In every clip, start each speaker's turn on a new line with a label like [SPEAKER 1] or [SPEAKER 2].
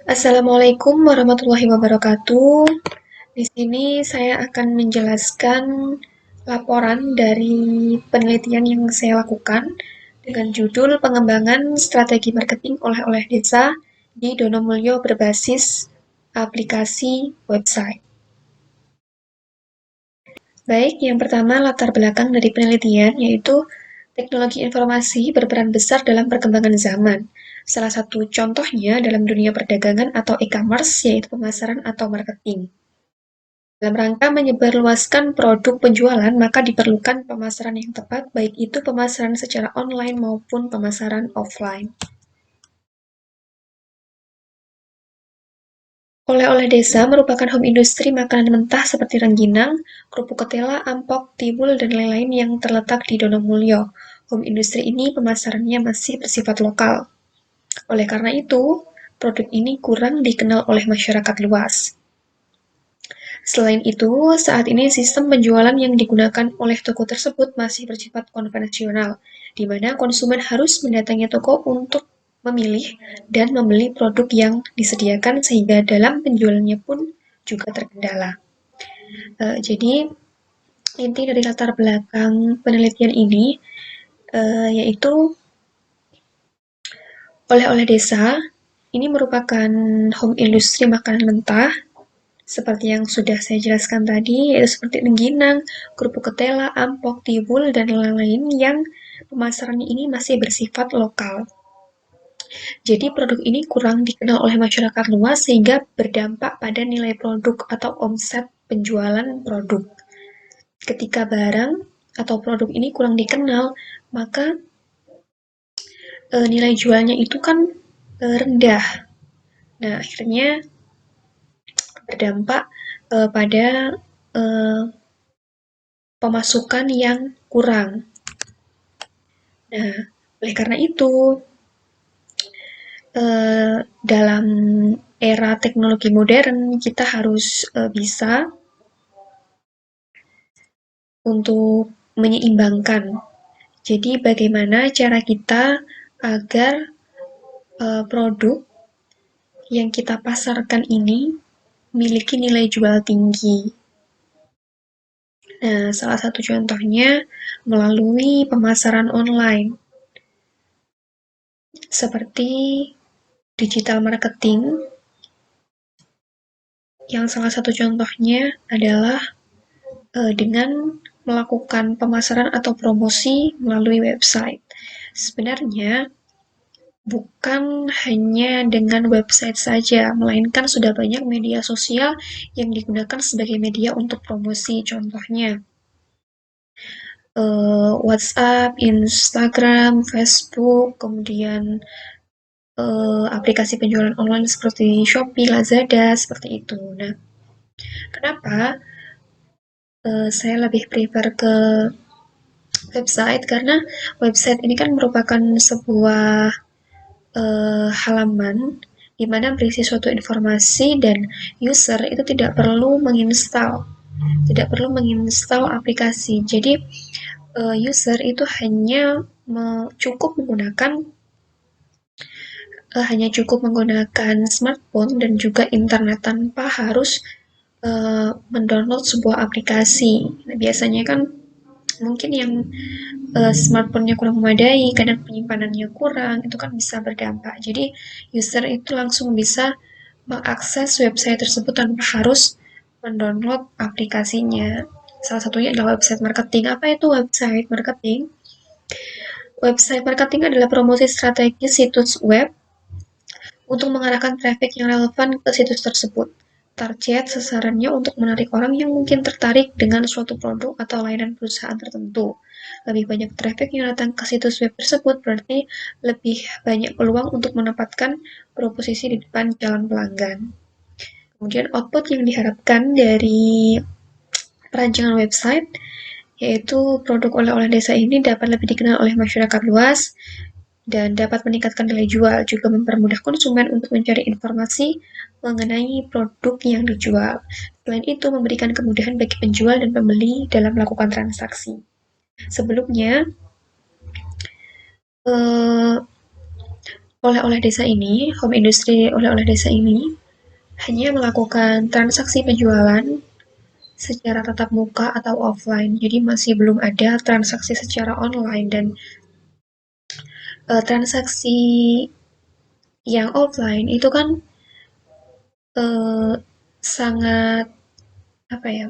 [SPEAKER 1] Assalamualaikum warahmatullahi wabarakatuh. Di sini saya akan menjelaskan laporan dari penelitian yang saya lakukan dengan judul Pengembangan Strategi Marketing Oleh-oleh Desa di Donomulyo berbasis aplikasi website. Baik, yang pertama latar belakang dari penelitian yaitu teknologi informasi berperan besar dalam perkembangan zaman. Salah satu contohnya dalam dunia perdagangan atau e-commerce yaitu pemasaran atau marketing. Dalam rangka menyebarluaskan produk penjualan, maka diperlukan pemasaran yang tepat, baik itu pemasaran secara online maupun pemasaran offline. Oleh-oleh desa merupakan home industri makanan mentah seperti rengginang, kerupuk ketela, ampok, tiwul, dan lain-lain yang terletak di Donomulyo. Home industri ini pemasarannya masih bersifat lokal. Oleh karena itu, produk ini kurang dikenal oleh masyarakat luas. Selain itu, saat ini sistem penjualan yang digunakan oleh toko tersebut masih bersifat konvensional, di mana konsumen harus mendatangi toko untuk memilih dan membeli produk yang disediakan sehingga dalam penjualannya pun juga terkendala. Jadi, inti dari latar belakang penelitian ini yaitu oleh-oleh desa ini merupakan home industri makanan mentah seperti yang sudah saya jelaskan tadi, yaitu seperti rengginang, kerupuk ketela, ampok, tiwul, dan lain-lain yang pemasarannya ini masih bersifat lokal. Jadi produk ini kurang dikenal oleh masyarakat luas sehingga berdampak pada nilai produk atau omset penjualan produk. Ketika barang atau produk ini kurang dikenal, maka nilai jualnya itu kan rendah. Nah, akhirnya berdampak pada uh, pemasukan yang kurang. Nah, oleh karena itu, dalam era teknologi modern, kita harus bisa untuk menyeimbangkan. Jadi, bagaimana cara kita agar produk yang kita pasarkan ini memiliki nilai jual tinggi. Nah, salah satu contohnya melalui pemasaran online, seperti digital marketing, yang salah satu contohnya adalah dengan melakukan pemasaran atau promosi melalui website. Sebenarnya bukan hanya dengan website saja, melainkan sudah banyak media sosial yang digunakan sebagai media untuk promosi. Contohnya WhatsApp, Instagram, Facebook, kemudian aplikasi penjualan online seperti Shopee, Lazada, seperti itu. Nah, kenapa saya lebih prefer ke website? Karena website ini kan merupakan sebuah halaman di mana berisi suatu informasi dan user itu tidak perlu menginstal aplikasi. Jadi user itu hanya cukup menggunakan smartphone dan juga internet tanpa harus mendownload sebuah aplikasi. Nah, biasanya kan mungkin yang smartphone-nya kurang memadai, kadang penyimpanannya kurang, itu kan bisa berdampak. Jadi user itu langsung bisa mengakses website tersebut tanpa harus mendownload aplikasinya. Salah satunya adalah website marketing. Apa itu website marketing? Website marketing adalah promosi strategis situs web untuk mengarahkan traffic yang relevan ke situs tersebut. Target sasarannya untuk menarik orang yang mungkin tertarik dengan suatu produk atau layanan perusahaan tertentu. Lebih banyak traffic yang datang ke situs web tersebut berarti lebih banyak peluang untuk menempatkan proposisi di depan calon pelanggan. Kemudian output yang diharapkan dari perancangan website yaitu produk oleh-oleh desa ini dapat lebih dikenal oleh masyarakat luas dan dapat meningkatkan nilai jual, juga mempermudah konsumen untuk mencari informasi mengenai produk yang dijual. Selain itu, memberikan kemudahan bagi penjual dan pembeli dalam melakukan transaksi. Sebelumnya, eh, oleh-oleh desa ini, home industry oleh-oleh desa ini hanya melakukan transaksi penjualan secara tatap muka atau offline. Jadi masih belum ada transaksi secara online dan transaksi yang offline itu kan eh, sangat apa ya,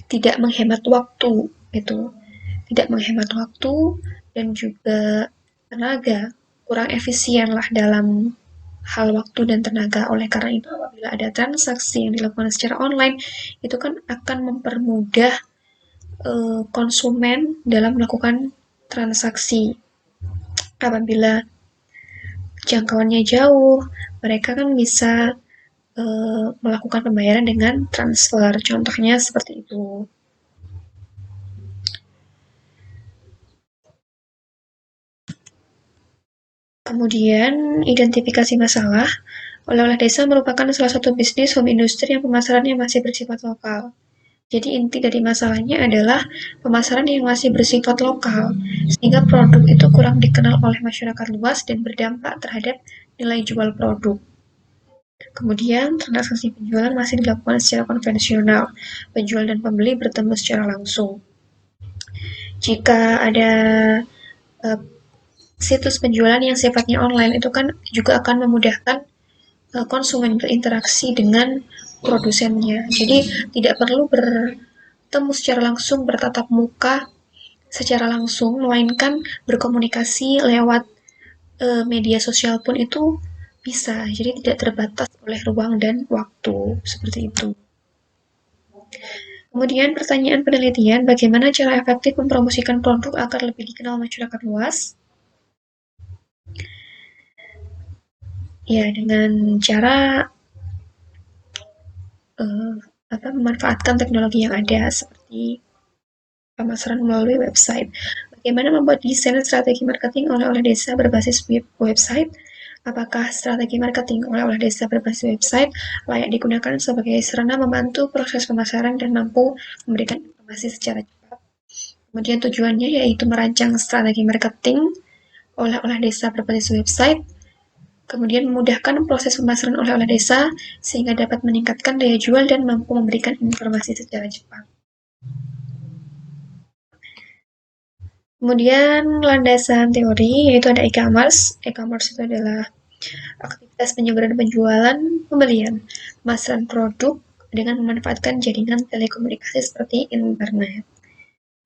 [SPEAKER 1] tidak menghemat waktu gitu, tidak menghemat waktu dan juga tenaga, kurang efisien lah dalam hal waktu dan tenaga. Oleh karena itu, apabila ada transaksi yang dilakukan secara online, itu kan akan mempermudah konsumen dalam melakukan transaksi. Apabila jangkauannya jauh, mereka kan bisa melakukan pembayaran dengan transfer. Contohnya seperti itu. Kemudian, identifikasi masalah. Oleh-oleh desa merupakan salah satu bisnis home industry yang pemasarannya masih bersifat lokal. Jadi inti dari masalahnya adalah pemasaran yang masih bersifat lokal, sehingga produk itu kurang dikenal oleh masyarakat luas dan berdampak terhadap nilai jual produk. Kemudian, transaksi penjualan masih dilakukan secara konvensional. Penjual dan pembeli bertemu secara langsung. Jika ada uh, situs penjualan yang sifatnya online, itu kan juga akan memudahkan konsumen berinteraksi dengan produsennya. Jadi tidak perlu bertemu secara langsung, bertatap muka secara langsung, melainkan berkomunikasi lewat media sosial pun itu bisa. Jadi tidak terbatas oleh ruang dan waktu seperti itu. Kemudian pertanyaan penelitian, bagaimana cara efektif mempromosikan produk agar lebih dikenal masyarakat luas? Ya, dengan cara uh, memanfaatkan teknologi yang ada seperti pemasaran melalui website. Bagaimana membuat desain strategi marketing oleh-oleh desa berbasis website? Apakah strategi marketing oleh-oleh desa berbasis website layak digunakan sebagai sarana membantu proses pemasaran dan mampu memberikan informasi secara cepat? Kemudian tujuannya yaitu merancang strategi marketing oleh-oleh desa berbasis website, kemudian memudahkan proses pemasaran oleh-oleh desa sehingga dapat meningkatkan daya jual dan mampu memberikan informasi secara cepat. Kemudian landasan teori yaitu ada e-commerce. E-commerce itu adalah aktivitas penyebaran penjualan, pembelian, pemasaran produk dengan memanfaatkan jaringan telekomunikasi seperti internet.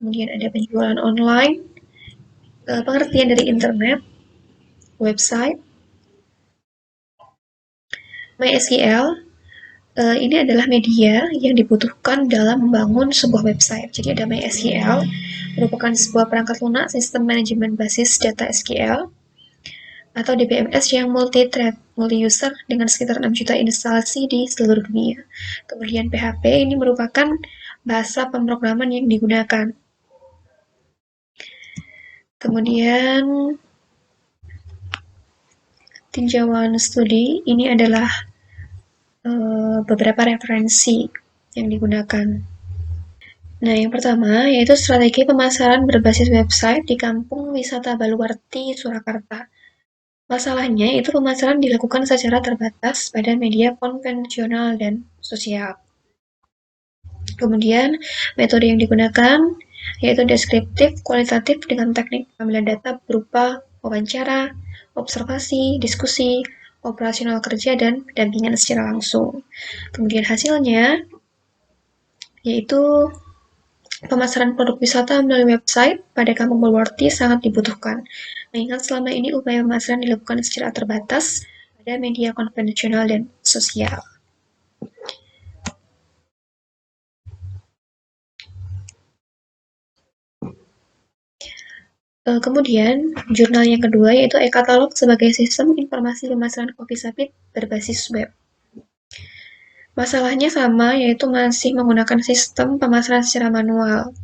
[SPEAKER 1] Kemudian ada penjualan online, pengertian dari internet, website, MySQL. Ini adalah media yang dibutuhkan dalam membangun sebuah website. Jadi ada MySQL, merupakan sebuah perangkat lunak sistem manajemen basis data SQL, atau DBMS yang multi-thread, multi-user dengan sekitar 6 juta instalasi di seluruh dunia. Kemudian PHP ini merupakan bahasa pemrograman yang digunakan. Kemudian tinjauan studi ini adalah beberapa referensi yang digunakan. Nah, yang pertama yaitu strategi pemasaran berbasis website di Kampung Wisata Baluarti, Surakarta. Masalahnya itu pemasaran dilakukan secara terbatas pada media konvensional dan sosial. Kemudian, metode yang digunakan yaitu deskriptif, kualitatif dengan teknik pengambilan data berupa wawancara, observasi, diskusi, operasional kerja, dan pendampingan secara langsung. Kemudian hasilnya yaitu pemasaran produk wisata melalui website pada Kampung Baluarti sangat dibutuhkan. Mengingat selama ini upaya pemasaran dilakukan secara terbatas pada media konvensional dan sosial. Kemudian, jurnal yang kedua yaitu e-katalog sebagai sistem informasi pemasaran kopi sapit berbasis web. Masalahnya sama, yaitu masih menggunakan sistem pemasaran secara manual.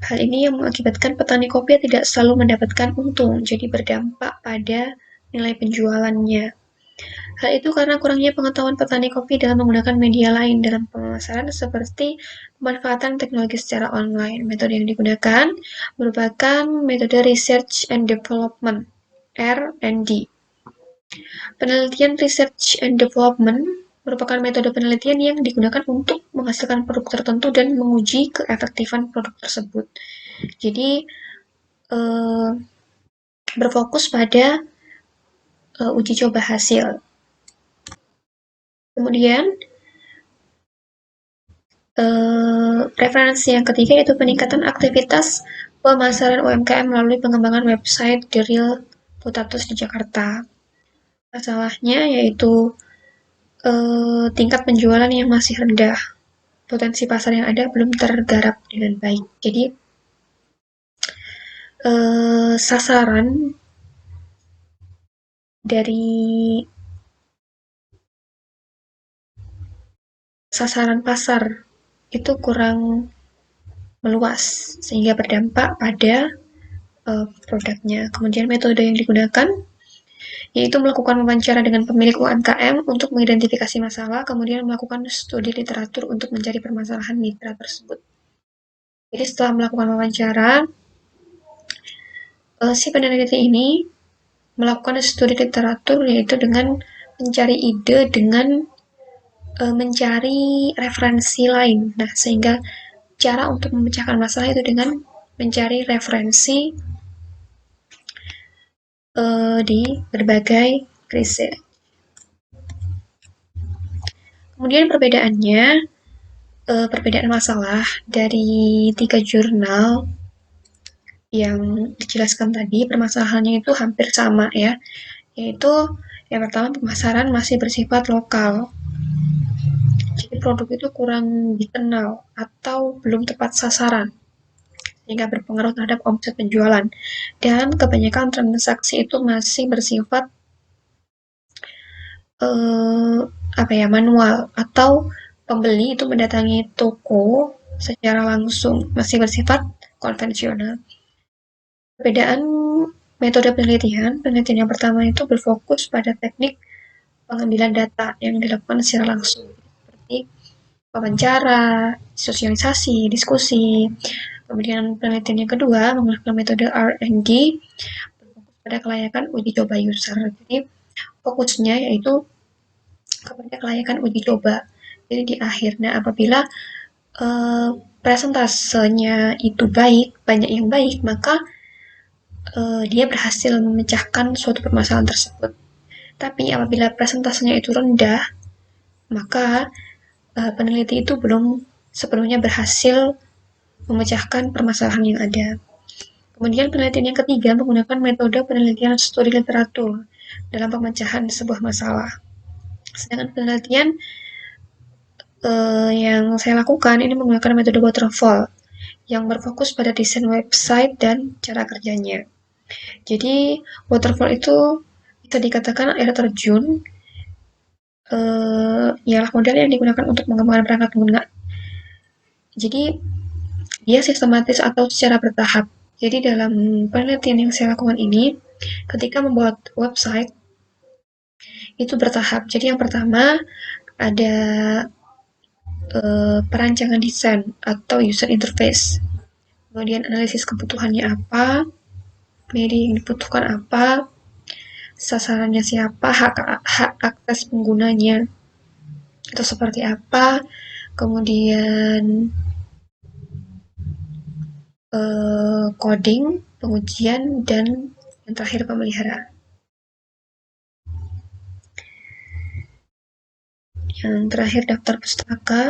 [SPEAKER 1] Hal ini yang mengakibatkan petani kopi tidak selalu mendapatkan untung, jadi berdampak pada nilai penjualannya. Hal itu karena kurangnya pengetahuan petani kopi dalam menggunakan media lain dalam pemasaran seperti pemanfaatan teknologi secara online. Metode yang digunakan merupakan metode Research and Development (R&D). Penelitian Research and Development merupakan metode penelitian yang digunakan untuk menghasilkan produk tertentu dan menguji keefektifan produk tersebut. Jadi eh, berfokus pada uji coba hasil. Kemudian referensi yang ketiga yaitu peningkatan aktivitas pemasaran UMKM melalui pengembangan website The Real Potatos di Jakarta. Masalahnya yaitu tingkat penjualan yang masih rendah. Potensi pasar yang ada belum tergarap dengan baik. Jadi sasaran dari sasaran pasar itu kurang meluas sehingga berdampak pada produknya. Kemudian metode yang digunakan yaitu melakukan wawancara dengan pemilik UMKM untuk mengidentifikasi masalah, kemudian melakukan studi literatur untuk mencari permasalahan mitra tersebut. Jadi setelah melakukan wawancara, si peneliti ini melakukan studi literatur yaitu dengan mencari ide dengan mencari referensi lain. Nah, sehingga cara untuk memecahkan masalah itu dengan mencari referensi di berbagai riset. Kemudian perbedaannya, perbedaan masalah dari 3 jurnal yang dijelaskan tadi, permasalahannya itu hampir sama ya, yaitu yang pertama pemasaran masih bersifat lokal. Jadi produk itu kurang dikenal atau belum tepat sasaran, sehingga berpengaruh terhadap omset penjualan. Dan kebanyakan transaksi itu masih bersifat manual atau pembeli itu mendatangi toko secara langsung, masih bersifat konvensional. Perbedaan metode penelitian yang pertama itu berfokus pada teknik pengambilan data yang dilakukan secara langsung, seperti wawancara, sosialisasi, diskusi. Kemudian penelitian yang kedua menggunakan metode R&D, berfokus pada kelayakan uji coba user. Jadi fokusnya yaitu kepada kelayakan uji coba. Jadi di akhirnya apabila presentasenya itu baik, banyak yang baik, maka dia berhasil memecahkan suatu permasalahan tersebut. Tapi apabila presentasenya itu rendah, maka peneliti itu belum sepenuhnya berhasil memecahkan permasalahan yang ada. Kemudian penelitian yang ketiga menggunakan metode penelitian studi literatur dalam pemecahan sebuah masalah. Sedangkan penelitian yang saya lakukan ini menggunakan metode waterfall yang berfokus pada desain website dan cara kerjanya. Jadi waterfall itu bisa dikatakan air terjun, ialah model yang digunakan untuk mengembangkan perangkat pengguna. Jadi dia sistematis atau secara bertahap. Jadi dalam penelitian yang saya lakukan ini, ketika membuat website itu bertahap. Jadi yang pertama ada perancangan desain atau user interface. Kemudian analisis kebutuhannya apa, media yang dibutuhkan apa, sasarannya siapa, hak akses penggunanya itu seperti apa, kemudian coding, pengujian, dan yang terakhir pemeliharaan. Yang terakhir daftar pustaka,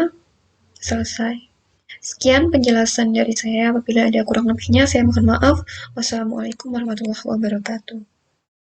[SPEAKER 1] selesai. Sekian penjelasan dari saya. Apabila ada kurang lebihnya, saya mohon maaf. Wassalamualaikum warahmatullahi wabarakatuh.